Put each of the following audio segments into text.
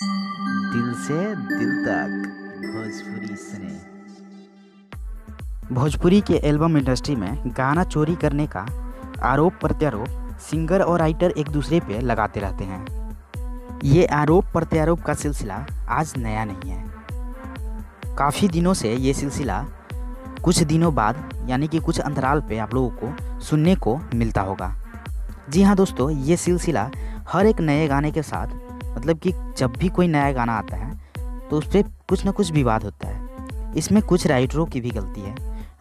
दिल से दिल तक भोजपुरी सुने। भोजपुरी के एल्बम इंडस्ट्री में गाना चोरी करने का आरोप प्रत्यारोप सिंगर और राइटर एक दूसरे पे लगाते रहते हैं। ये आरोप प्रत्यारोप का सिलसिला आज नया नहीं है। काफ़ी दिनों से ये सिलसिला कुछ दिनों बाद यानी कि कुछ अंतराल पे आप लोगों को सुनने को मिलता होगा। जी हाँ दोस्तों, ये सिलसिला हर एक नए गाने के साथ मतलब कि जब भी कोई नया गाना आता है तो उस पर कुछ ना कुछ विवाद होता है। इसमें कुछ राइटरों की भी गलती है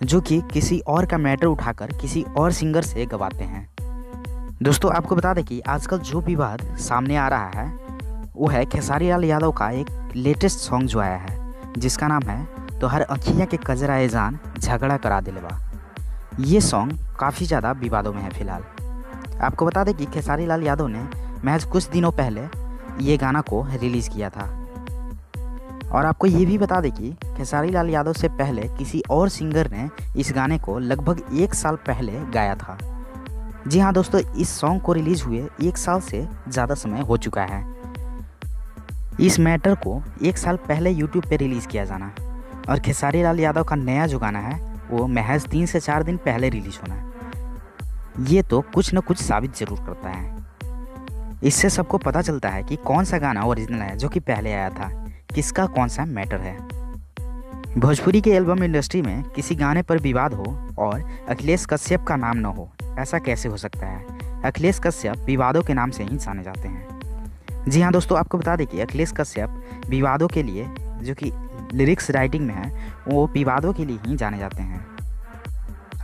जो कि किसी और का मैटर उठाकर किसी और सिंगर से गवाते हैं। दोस्तों आपको बता दें कि आजकल जो विवाद सामने आ रहा है वो है खेसारी लाल यादव का एक लेटेस्ट सॉन्ग जो आया है जिसका नाम है तो हर अखियाँ के कजराए जान झगड़ा करा दिलवा। ये सॉन्ग काफ़ी ज़्यादा विवादों में है फिलहाल। आपको बता दें कि खेसारी लाल यादव ने महज कुछ दिनों पहले ये गाना को रिलीज़ किया था। और आपको ये भी बता दें कि खेसारी लाल यादव से पहले किसी और सिंगर ने इस गाने को लगभग 1 साल पहले गाया था। जी हाँ दोस्तों, इस सॉन्ग को रिलीज़ हुए 1 साल से ज़्यादा समय हो चुका है। इस मैटर को 1 साल पहले यूट्यूब पे रिलीज़ किया जाना और खेसारी लाल यादव का नया जो गाना है वो महज 3 से 4 दिन पहले रिलीज़ होना, ये तो कुछ न कुछ साबित ज़रूर करता है। इससे सबको पता चलता है कि कौन सा गाना ओरिजिनल है जो कि पहले आया था, किसका कौन सा मैटर है। भोजपुरी के एल्बम इंडस्ट्री में किसी गाने पर विवाद हो और अखिलेश कश्यप का नाम न हो, ऐसा कैसे हो सकता है। अखिलेश कश्यप विवादों के नाम से ही जाने जाते हैं। जी हाँ दोस्तों, आपको बता दें कि अखिलेश कश्यप विवादों के लिए जो कि लिरिक्स राइटिंग में है वो विवादों के लिए ही जाने जाते हैं।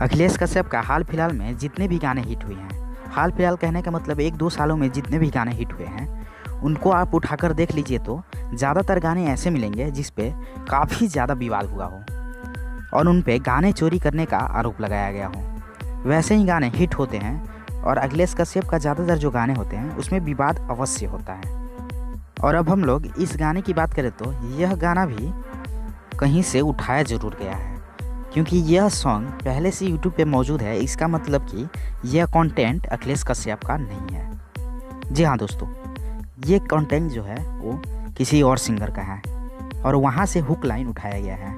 अखिलेश कश्यप का हाल फिलहाल में जितने भी गाने हिट हुए हैं, हाल फिलहाल कहने का मतलब 1-2 सालों में जितने भी गाने हिट हुए हैं उनको आप उठाकर देख लीजिए तो ज़्यादातर गाने ऐसे मिलेंगे जिस पे काफ़ी ज़्यादा विवाद हुआ हो और उन पे गाने चोरी करने का आरोप लगाया गया हो। वैसे ही गाने हिट होते हैं और अखिलेश कश्यप का ज़्यादातर जो गाने होते हैं उसमें विवाद अवश्य होता है। और अब हम लोग इस गाने की बात करें तो यह गाना भी कहीं से उठाया ज़रूर गया है क्योंकि यह सॉन्ग पहले से यूट्यूब पे मौजूद है। इसका मतलब कि यह कंटेंट अखिलेश कश्यप का नहीं है। जी हाँ दोस्तों, ये कंटेंट जो है वो किसी और सिंगर का है और वहाँ से हुक लाइन उठाया गया है।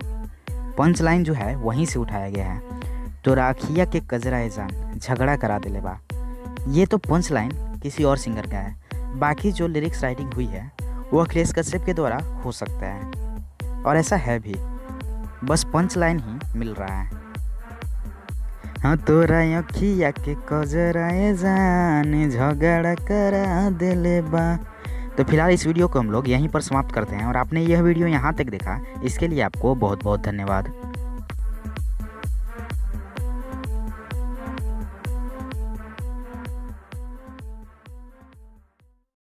पंच लाइन जो है वहीं से उठाया गया है, तो राखिया के कजराए जान झगड़ा करा दिले बा। ये तो पंच लाइन किसी और सिंगर का है, बाकी जो लिरिक्स राइटिंग हुई है वो अखिलेश कश्यप के द्वारा हो सकता है और ऐसा है भी, बस पंच लाइन ही मिल रहा है। हाँ तोरा अखिया के कजराए जान झगड़ा करा दिले बा। तो फिलहाल इस वीडियो को हम लोग यहीं पर समाप्त करते हैं और आपने यह वीडियो यहाँ तक देखा इसके लिए आपको बहुत बहुत धन्यवाद।